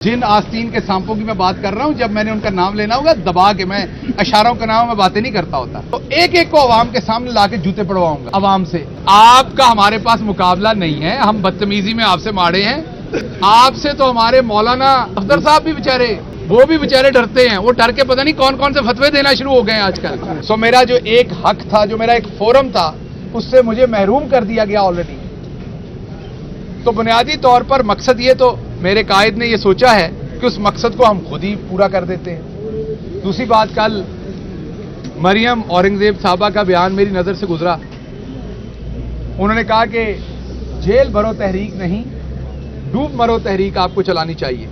जिन आस्तीन के सांपों की मैं बात कर रहा हूं, जब मैंने उनका नाम लेना होगा दबा के, मैं इशारों का नाम में बातें नहीं करता होता, तो एक एक को अवाम के सामने लाके जूते पड़वाऊंगा अवाम से। आपका हमारे पास मुकाबला नहीं है, हम बदतमीजी में आपसे मारे हैं। आपसे तो हमारे मौलाना अफजल साहब भी बेचारे, वो भी बेचारे डरते हैं, वो डर के पता नहीं कौन कौन से फतवे देना शुरू हो गए हैं आजकल। सो मेरा जो एक हक था, जो मेरा एक फोरम था, उससे मुझे महरूम कर दिया गया ऑलरेडी। तो बुनियादी तौर पर मकसद ये, तो मेरे कायद ने ये सोचा है कि उस मकसद को हम खुद ही पूरा कर देते हैं। दूसरी बात, कल मरियम औरंगजेब साहबा का बयान मेरी नज़र से गुजरा। उन्होंने कहा कि जेल भरो तहरीक नहीं, डूब मरो तहरीक आपको चलानी चाहिए।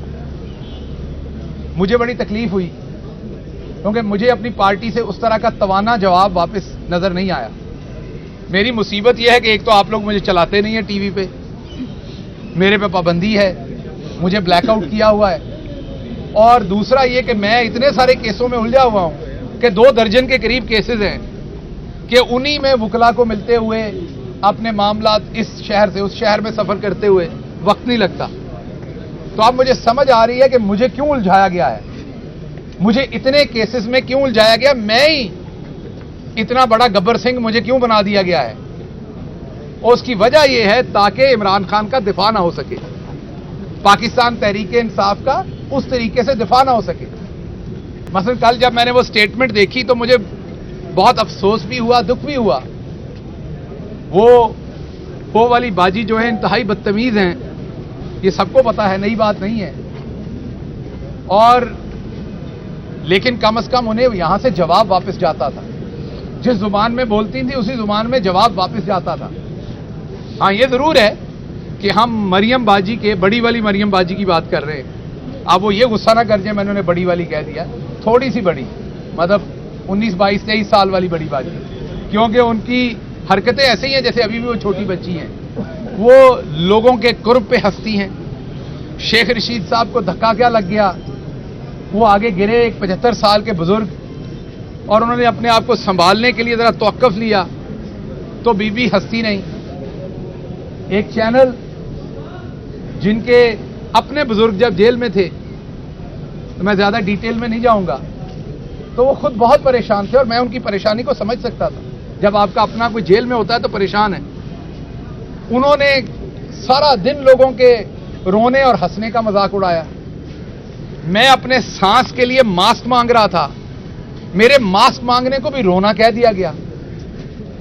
मुझे बड़ी तकलीफ हुई, क्योंकि मुझे अपनी पार्टी से उस तरह का तवाना जवाब वापस नज़र नहीं आया। मेरी मुसीबत यह है कि एक तो आप लोग मुझे चलाते नहीं हैं टीवी पे, मेरे पे पाबंदी है, मुझे ब्लैकआउट किया हुआ है, और दूसरा ये कि मैं इतने सारे केसों में उलझा हुआ हूं कि 2 दर्जन के करीब केसेस हैं कि उन्हीं में वकला को मिलते हुए, अपने मामलात इस शहर से उस शहर में सफर करते हुए वक्त नहीं लगता। तो अब मुझे समझ आ रही है कि मुझे क्यों उलझाया गया है, मुझे इतने केसेस में क्यों उलझाया गया, मैं ही इतना बड़ा गब्बर सिंह मुझे क्यों बना दिया गया है। और उसकी वजह यह है ताकि इमरान खान का दिफा ना हो सके, पाकिस्तान तहरीके इंसाफ का उस तरीके से दिफा ना हो सके। मसलन कल जब मैंने वो स्टेटमेंट देखी तो मुझे बहुत अफसोस भी हुआ, दुख भी हुआ। वो वाली बाजी जो है इंतहाई बदतमीज हैं, ये सबको पता है, नई बात नहीं है। और लेकिन कम से कम उन्हें यहां से जवाब वापस जाता था, जिस जुबान में बोलती थी उसी जुबान में जवाब वापस जाता था। हाँ, ये जरूर है कि हम मरियम बाजी के, बड़ी वाली मरियम बाजी की बात कर रहे हैं। अब वो ये गुस्सा ना कर जाए मैंने उन्हें बड़ी वाली कह दिया, थोड़ी सी बड़ी, मतलब 19, 22, 23 साल वाली बड़ी बाजी, क्योंकि उनकी हरकतें ऐसे ही हैं जैसे अभी भी वो छोटी बच्ची हैं। वो लोगों के कुर्ब पे हंसती हैं। शेख रशीद साहब को धक्का क्या लग गया, वो आगे गिरे, एक 75 साल के बुजुर्ग, और उन्होंने अपने आप को संभालने के लिए जरा तवक्कुफ लिया तो बीबी हंसती नहीं। एक चैनल जिनके अपने बुजुर्ग जब जेल में थे, तो मैं ज्यादा डिटेल में नहीं जाऊंगा, तो वो खुद बहुत परेशान थे और मैं उनकी परेशानी को समझ सकता था। जब आपका अपना कोई जेल में होता है तो परेशान है। उन्होंने सारा दिन लोगों के रोने और हंसने का मजाक उड़ाया। मैं अपने सांस के लिए मास्क मांग रहा था, मेरे मास्क मांगने को भी रोना कह दिया गया।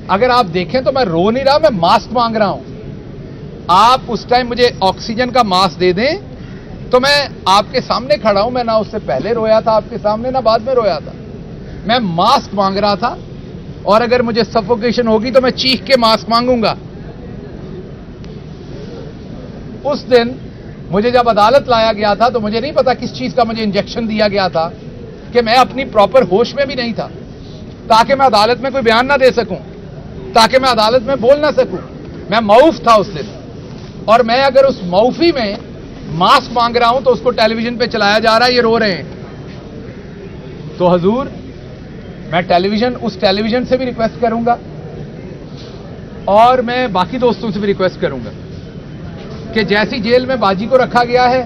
अगर आप देखें तो मैं रो नहीं रहा, मैं मास्क मांग रहा हूं। आप उस टाइम मुझे ऑक्सीजन का मास्क दे दें तो मैं आपके सामने खड़ा हूं। मैं ना उससे पहले रोया था आपके सामने, ना बाद में रोया था। मैं मास्क मांग रहा था, और अगर मुझे सफोकेशन होगी तो मैं चीख के मास्क मांगूंगा। उस दिन मुझे जब अदालत लाया गया था तो मुझे नहीं पता किस चीज का मुझे इंजेक्शन दिया गया था कि मैं अपनी प्रॉपर होश में भी नहीं था, ताकि मैं अदालत में कोई बयान ना दे सकूं, ताकि मैं अदालत में बोल ना सकूं। मैं मऊफ था उस दिन, और मैं अगर उस मऊफी में मास्क मांग रहा हूं तो उसको टेलीविजन पे चलाया जा रहा है, ये रो रहे हैं। तो हुजूर, मैं उस टेलीविजन से भी रिक्वेस्ट करूंगा, और मैं बाकी दोस्तों से भी रिक्वेस्ट करूंगा कि जैसी जेल में बाजी को रखा गया है,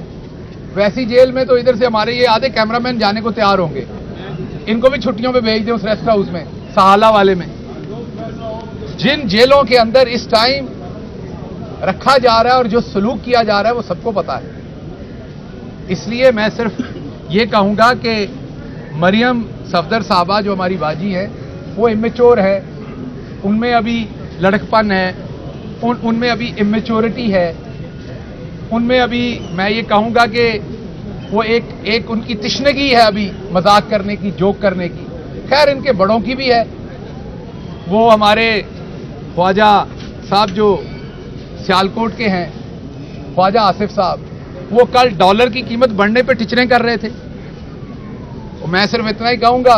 वैसी जेल में तो इधर से हमारे ये आधे कैमरामैन जाने को तैयार होंगे। इनको भी छुट्टियों पे भेज दें उस रेस्ट हाउस में, सहाला वाले में। जिन जेलों के अंदर इस टाइम रखा जा रहा है और जो सलूक किया जा रहा है वो सबको पता है। इसलिए मैं सिर्फ ये कहूंगा कि मरियम सफदर साहबा जो हमारी बाजी है, वो इमेच्योर है, उनमें अभी लड़कपन है, उनमें अभी इमेच्योरिटी है, उनमें अभी मैं ये कहूंगा कि वो एक उनकी तिश्नगी है अभी मजाक करने की, जोक करने की। खैर, इनके बड़ों की भी है। वो हमारे ख्वाजा साहब जो सियालकोट के हैं, ख्वाजा आसिफ साहब, वो कल डॉलर की कीमत बढ़ने पे टिचरें कर रहे थे। मैं सिर्फ इतना ही कहूंगा,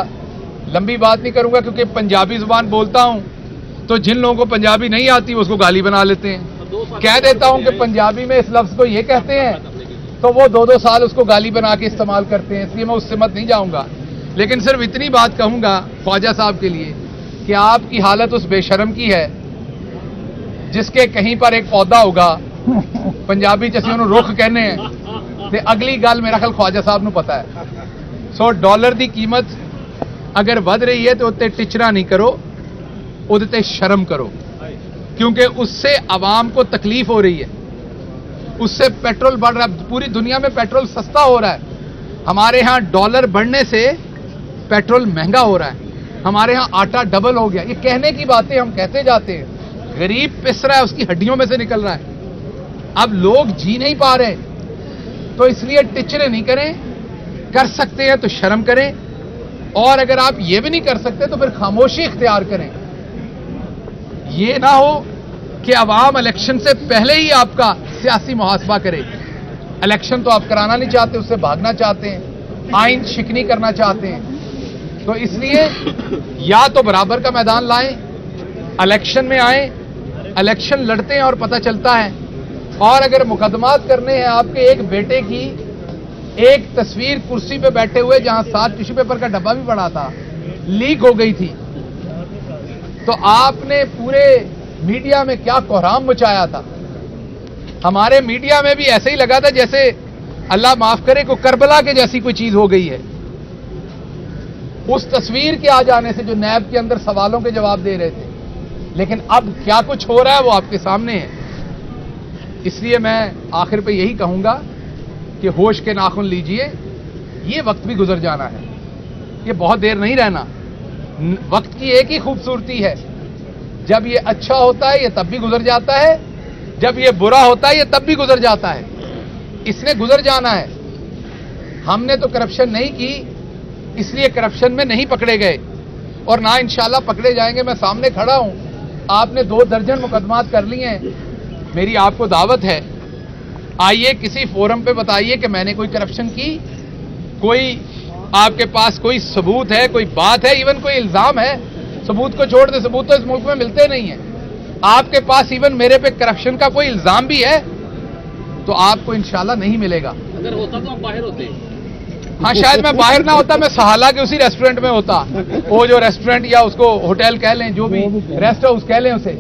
लंबी बात नहीं करूंगा, क्योंकि पंजाबी जुबान बोलता हूं, तो जिन लोगों को पंजाबी नहीं आती उसको गाली बना लेते हैं। कह देता हूं कि पंजाबी में इस लफ्ज को ये कहते हैं, तो वो 2-2 साल उसको गाली बना के इस्तेमाल करते हैं। इसलिए मैं उससे मत नहीं जाऊंगा, लेकिन सिर्फ इतनी बात कहूंगा ख्वाजा साहब के लिए कि आपकी हालत उस बेशरम की है जिसके कहीं पर एक पौधा होगा, पंजाबी च असीं उहनूं रुख कहने हैं, ਤੇ ਅਗਲੀ ਗੱਲ ਮੇਰਾ ਖਿਆਲ ਖਵਾਜਾ ਸਾਹਿਬ ਨੂੰ ਪਤਾ ਹੈ। ਸੋ ਡਾਲਰ ਦੀ ਕੀਮਤ ਅਗਰ ਵੱਧ ਰਹੀ ਹੈ तो ਉੱਤੇ ਟਿਚਰਾ नहीं करो, ਉਹਦੇ ਤੇ शर्म करो, क्योंकि उससे आवाम को तकलीफ हो रही है, उससे पेट्रोल बढ़ रहा है। पूरी दुनिया में पेट्रोल सस्ता हो रहा है, हमारे यहाँ डॉलर बढ़ने से पेट्रोल महंगा हो रहा है, हमारे यहाँ आटा डबल हो गया। ये कहने की बातें हम कहते जाते हैं, गरीब पिस रहा है, उसकी हड्डियों में से निकल रहा है। अब लोग जी नहीं पा रहे, तो इसलिए टिचरे नहीं करें, कर सकते हैं तो शर्म करें, और अगर आप ये भी नहीं कर सकते तो फिर खामोशी इख्तियार करें। ये ना हो कि अवाम इलेक्शन से पहले ही आपका सियासी मुहासबा करे। इलेक्शन तो आप कराना नहीं चाहते, उससे भागना चाहते हैं, आइन शिकनी करना चाहते हैं। तो इसलिए या तो बराबर का मैदान लाएं, इलेक्शन में आए, इलेक्शन लड़ते हैं और पता चलता है। और अगर मुकदमात करने हैं आपके एक बेटे की एक तस्वीर कुर्सी पे बैठे हुए जहां 7 टिश्यू पेपर का डब्बा भी पड़ा था, लीक हो गई थी, तो आपने पूरे मीडिया में क्या कोहराम मचाया था। हमारे मीडिया में भी ऐसे ही लगा था जैसे अल्लाह माफ करे को करबला के जैसी कोई चीज हो गई है। उस तस्वीर के आ जाने से जो नैब के अंदर सवालों के जवाब दे रहे थे, लेकिन अब क्या कुछ हो रहा है वो आपके सामने है। इसलिए मैं आखिर पे यही कहूंगा कि होश के नाखून लीजिए, ये वक्त भी गुजर जाना है, ये बहुत देर नहीं रहना। वक्त की एक ही खूबसूरती है, जब ये अच्छा होता है ये तब भी गुजर जाता है, जब ये बुरा होता है ये तब भी गुजर जाता है। इसने गुजर जाना है। हमने तो करप्शन नहीं की, इसलिए करप्शन में नहीं पकड़े गए और ना इंशाल्लाह पकड़े जाएंगे। मैं सामने खड़ा हूं, आपने 2 दर्जन मुकदमात कर लिए हैं, मेरी आपको दावत है, आइए किसी फोरम पे बताइए कि मैंने कोई करप्शन की, कोई आपके पास कोई सबूत है, कोई बात है, इवन कोई इल्जाम है। सबूत को छोड़ दे, सबूत तो इस मुल्क में मिलते नहीं है। आपके पास इवन मेरे पे करप्शन का कोई इल्जाम भी है तो आपको इंशाल्लाह नहीं मिलेगा। अगर होता तो आप बाहर होते। हाँ, शायद मैं बाहर ना होता, मैं सहाला के उसी रेस्टोरेंट में होता, वो जो रेस्टोरेंट या उसको होटल कह लें, जो भी रेस्ट हाउस कह लें उसे,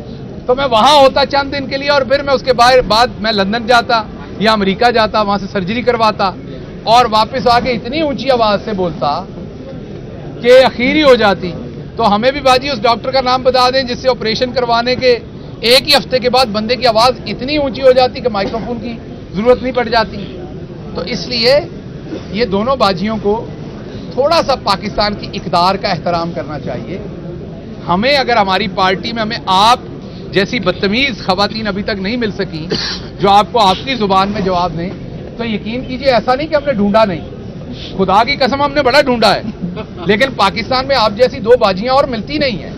तो मैं वहां होता चंद दिन के लिए और फिर मैं उसके बाद मैं लंदन जाता या अमेरिका जाता, वहां से सर्जरी करवाता और वापस आके इतनी ऊंची आवाज से बोलता कि आखिर ही हो जाती। तो हमें भी बाजी उस डॉक्टर का नाम बता दें जिससे ऑपरेशन करवाने के एक ही हफ्ते के बाद बंदे की आवाज इतनी ऊंची हो जाती कि माइक्रोफोन की जरूरत नहीं पड़ जाती। तो इसलिए ये दोनों बाजियों को थोड़ा सा पाकिस्तान की इक़दार का एहतराम करना चाहिए। हमें अगर हमारी पार्टी में हमें आप जैसी बदतमीज खवातीन अभी तक नहीं मिल सकी जो आपको आपकी जुबान में जवाब दें, तो यकीन कीजिए ऐसा नहीं कि हमने ढूंढा नहीं, खुदा की कसम हमने बड़ा ढूंढा है, लेकिन पाकिस्तान में आप जैसी 2 बाजियां और मिलती नहीं है।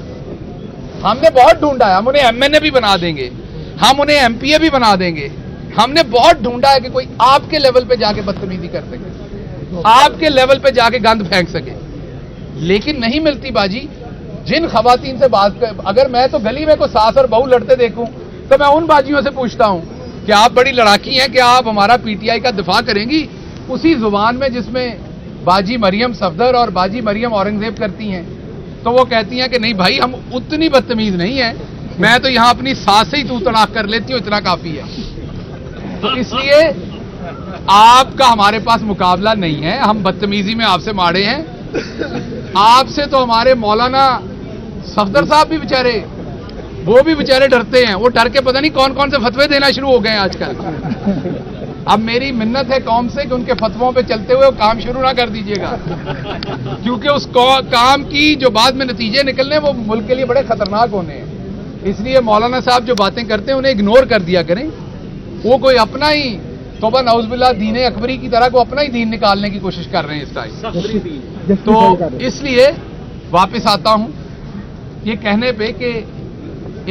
हमने बहुत ढूंढा है, हम उन्हें एमएनए भी बना देंगे, हम उन्हें एमपीए भी बना देंगे। हमने बहुत ढूंढा है कि कोई आपके लेवल पे जाके बदतमीजी कर सके, आपके लेवल पे जाके गंद फेंक सके, लेकिन नहीं मिलती बाजी। जिन खवातीन से बात कर, अगर मैं तो गली में कोई सास और बहू लड़ते देखूं तो मैं उन बाजियों से पूछता हूं कि आप बड़ी लड़ाकी हैं, क्या आप हमारा पीटीआई का दिफा करेंगी उसी जुबान में जिसमें बाजी मरियम सफदर और बाजी मरियम औरंगजेब करती हैं। तो वो कहती हैं कि नहीं भाई, हम उतनी बदतमीज नहीं हैं, मैं तो यहां अपनी सास से ही तू तड़ाक कर लेती हूं, इतना काफी है। तो इसलिए आपका हमारे पास मुकाबला नहीं है, हम बदतमीजी में आपसे मारे हैं। आपसे तो हमारे मौलाना सफदर साहब भी बेचारे, वो भी बेचारे डरते हैं, वो डर के पता नहीं कौन कौन से फतवे देना शुरू हो गए हैं आजकल। अब मेरी मिन्नत है कौम से कि उनके फतवों पे चलते हुए वो काम शुरू ना कर दीजिएगा, क्योंकि उस काम की जो बाद में नतीजे निकलने वो मुल्क के लिए बड़े खतरनाक होने हैं। इसलिए मौलाना साहब जो बातें करते हैं उन्हें इग्नोर कर दिया करें। वो कोई अपना ही तौबा नौज़बिल्लाह दीन अकबरी की तरह को अपना ही दीन निकालने की कोशिश कर रहे हैं इस टाइम। तो इसलिए वापस आता हूं ये कहने पे कि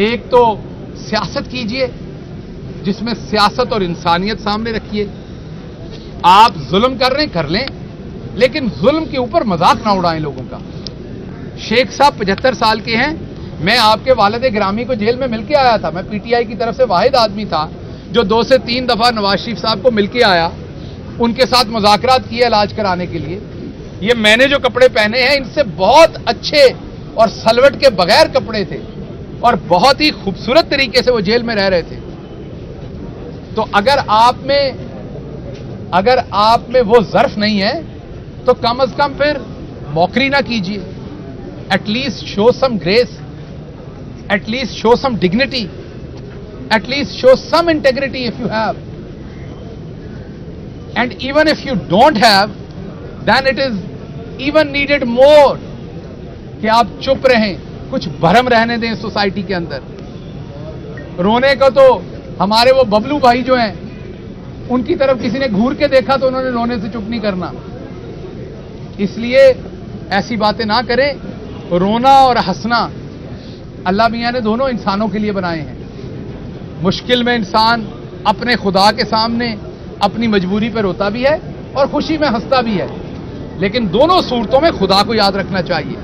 एक तो सियासत कीजिए जिसमें सियासत और इंसानियत सामने रखिए। आप जुल्म कर रहे हैं कर लें, लेकिन जुल्म के ऊपर मजाक ना उड़ाएं लोगों का। शेख साहब 75 साल के हैं, मैं आपके वालिद गिरामी को जेल में मिलके आया था। मैं पीटीआई की तरफ से वाहिद आदमी था जो 2 से 3 दफा नवाज शरीफ साहब को मिलके आया, उनके साथ मुज़ाकरात किए इलाज कराने के लिए। ये मैंने जो कपड़े पहने हैं इनसे बहुत अच्छे और सलवट के बगैर कपड़े थे और बहुत ही खूबसूरत तरीके से वो जेल में रह रहे थे। तो अगर आप में अगर आप में वो ज़र्फ नहीं है तो कम अज कम फिर मौकरी ना कीजिए. At least show some grace, at least show some dignity, at least show some integrity if you have. And even if you don't have, then it is even needed more कि आप चुप रहें, कुछ भरम रहने दें सोसाइटी के अंदर. रोने को तो हमारे वो बबलू भाई जो हैं, उनकी तरफ किसी ने घूर के देखा तो उन्होंने रोने से चुप नहीं करना. इसलिए ऐसी बातें ना करें. रोना और हंसना अल्लाह मियां ने दोनों इंसानों के लिए बनाए हैं. मुश्किल में इंसान अपने खुदा के सामने अपनी मजबूरी पर रोता भी है और खुशी में हंसता भी है, लेकिन दोनों सूरतों में खुदा को याद रखना चाहिए.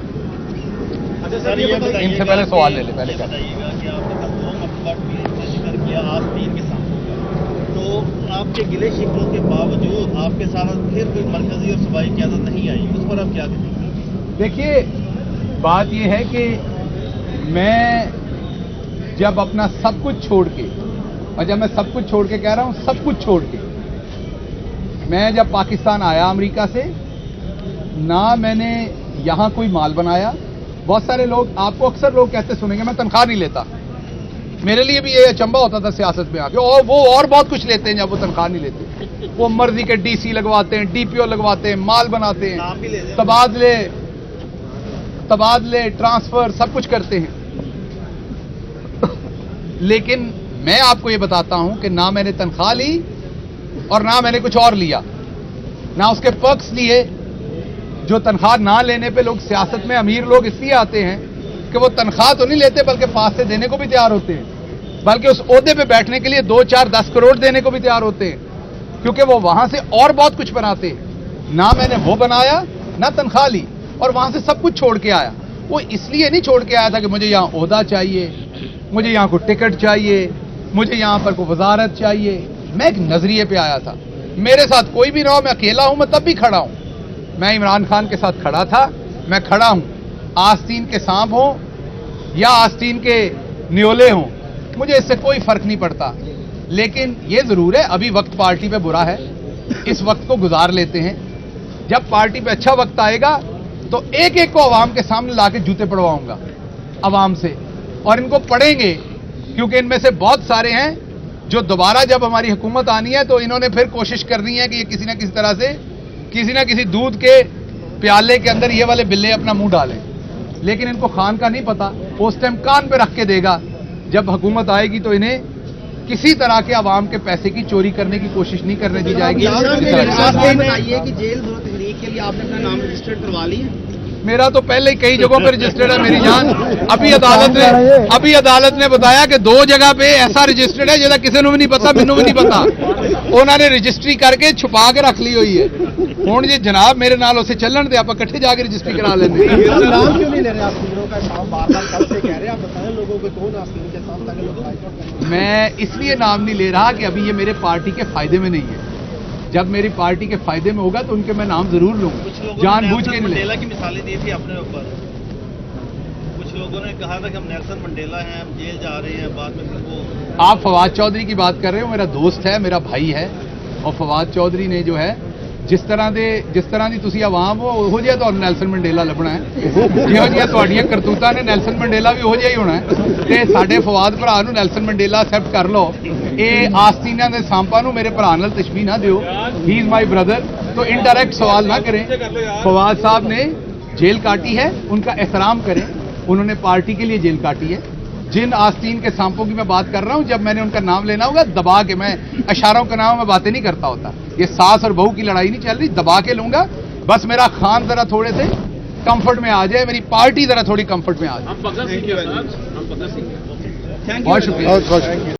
अच्छा सर, ये बताइए, इनसे पहले सवाल ले ले. पहले क्या बताइएगा कि आपने कल 2 मरतबा जिक्र किया आस्तीन के साथ, तो आपके गिले शिकवों के बावजूद आपके साथ फिर कोई मरकजी और सूबाई क़यादत नहीं आई, उस पर आप क्या कहेंगे? देखिए, बात यह है कि मैं जब अपना सब कुछ छोड़ के, और जब मैं सब कुछ छोड़ के कह रहा हूं सब कुछ छोड़ के, मैं जब पाकिस्तान आया अमेरिका से, ना मैंने यहां कोई माल बनाया. बहुत सारे लोग, आपको अक्सर लोग कहते सुनेंगे मैं तनख्वाह नहीं लेता. मेरे लिए भी ये अचंबा होता था सियासत में आके, और वो और बहुत कुछ लेते हैं जब वो तनख्वाह नहीं लेते. वो मर्जी के डीसी लगवाते हैं, डीपीओ लगवाते हैं, माल बनाते हैं, तबादले ट्रांसफर सब कुछ करते हैं. लेकिन मैं आपको ये बताता हूं कि ना मैंने तनख्वाह ली और ना मैंने कुछ और लिया, ना उसके पर्क्स लिए. जो तनख्वाह ना लेने पे लोग सियासत में अमीर लोग इसलिए आते हैं कि वो तनख्वाह तो नहीं लेते बल्कि फांसे देने को भी तैयार होते हैं, बल्कि उस ओहदे पे बैठने के लिए 2, 4, 10 करोड़ देने को भी तैयार होते हैं, क्योंकि वो वहां से और बहुत कुछ बनाते हैं. ना मैंने वो बनाया, ना तनख्वाह ली, और वहां से सब कुछ छोड़ के आया. वो इसलिए नहीं छोड़ के आया था कि मुझे यहां ओहदा चाहिए, मुझे यहां कोई टिकट चाहिए, मुझे यहां पर कोई वजारत चाहिए. मैं एक नजरिए पे आया था. मेरे साथ कोई भी ना हो, मैं अकेला हूं, मैं तब भी खड़ा हूं. मैं इमरान खान के साथ खड़ा था, मैं खड़ा हूं. आस्तीन के सांप हो या आस्तीन के न्योले हों, मुझे इससे कोई फर्क नहीं पड़ता. लेकिन ये जरूर है, अभी वक्त पार्टी पे बुरा है, इस वक्त को गुजार लेते हैं. जब पार्टी पे अच्छा वक्त आएगा तो एक एक को अवाम के सामने लाके जूते पड़वाऊंगा अवाम से, और इनको पड़ेंगे, क्योंकि इनमें से बहुत सारे हैं जो दोबारा जब हमारी हुकूमत आनी है तो इन्होंने फिर कोशिश करनी है कि ये किसी ना किसी तरह से किसी ना किसी दूध के प्याले के अंदर ये वाले बिल्ले अपना मुंह डालें. लेकिन इनको खान का नहीं पता, उस टाइम कान पे रख के देगा. जब हुकूमत आएगी तो इन्हें किसी तरह के अवाम के पैसे की चोरी करने की कोशिश नहीं करने दी जाएगी. बताइए कि जेल दो तहरीक के लिए आपने अपना नाम रजिस्टर्ड करवा लिया? मेरा तो पहले ही कई जगहों पर रजिस्टर्ड है मेरी जान. अभी अदालत ने बताया कि 2 जगह पे ऐसा रजिस्टर्ड है जिसका किसी को भी नहीं पता, मैनू भी नहीं पता. उन्होंने रजिस्ट्री करके छुपा के रख ली हुई है. हुण जी जनाब मेरे नाल उसे चलन दे, आप इकट्ठे जाके रजिस्ट्री करा लेंगे. नाम क्यों नहीं ले रहे आप? का नाम बार-बार कब से कह रहे हैं, आप बताएं लोगों को कौन आस्तीन के साथ, ताकि लोग. मैं इसलिए नाम नहीं ले रहा कि अभी ये मेरे पार्टी के फायदे में नहीं है. जब मेरी पार्टी के फायदे में होगा तो उनके मैं नाम जरूर लूंगा, जानबूझ के नहीं. मंडेला की मिसालें दी थी अपने ऊपर. कुछ लोगों ने कहा था कि हम नेल्सन मंडेला हैं, हम जेल जा रहे हैं, बाद में फिर वो. आप फवाद चौधरी की बात कर रहे हो, मेरा दोस्त है, मेरा भाई है. और फवाद चौधरी ने जो है जिस तरह ਦੀ ਤੁਸੀਂ ਆਵਾਮ ਹੋ, ਉਹੋ ਜਿਹਾ ਤੁਹਾਨੂੰ ਨੈਲਸਨ ਮੰਡੇਲਾ ਲੱਭਣਾ ਹੈ. ਜਿਹੋ ਜਿਹੀਆਂ ਤੁਹਾਡੀਆਂ ਕਰਤੂਤਾਂ ਨੇ, ਨੈਲਸਨ ਮੰਡੇਲਾ ਵੀ ਉਹੋ ਜਿਹਾ ਹੀ ਹੋਣਾ ਹੈ. ਤੇ ਸਾਡੇ ਫਵਾਦ ਭਰਾ ਨੂੰ ਨੈਲਸਨ ਮੰਡੇਲਾ ਐਕਸੈਪਟ ਕਰ ਲਓ. ਇਹ ਆਸਤੀਨਾਂ ਦੇ ਸਾਂਪਾਂ ਨੂੰ ਮੇਰੇ ਭਰਾ ਨਾਲ ਤਸ਼ਬੀਹ ਨਾ ਦਿਓ. He is my brother. तो इनडायरेक्ट सवाल ना करें. फवाद साहब ने जेल काटी है, उनका एहतराम करें. उन्होंने पार्टी के लिए जेल काटी है. जिन आस्तीन के सांपों की मैं बात कर रहा हूं, जब मैंने उनका नाम लेना होगा दबा के, मैं इशारों के नाम में बातें नहीं करता होता. ये सास और बहू की लड़ाई नहीं चल रही, दबा के लूंगा. बस मेरा खान जरा थोड़े से कंफर्ट में आ जाए, मेरी पार्टी जरा थोड़ी कंफर्ट में आ जाए. हम भगत सिंह, बहुत शुक्रिया.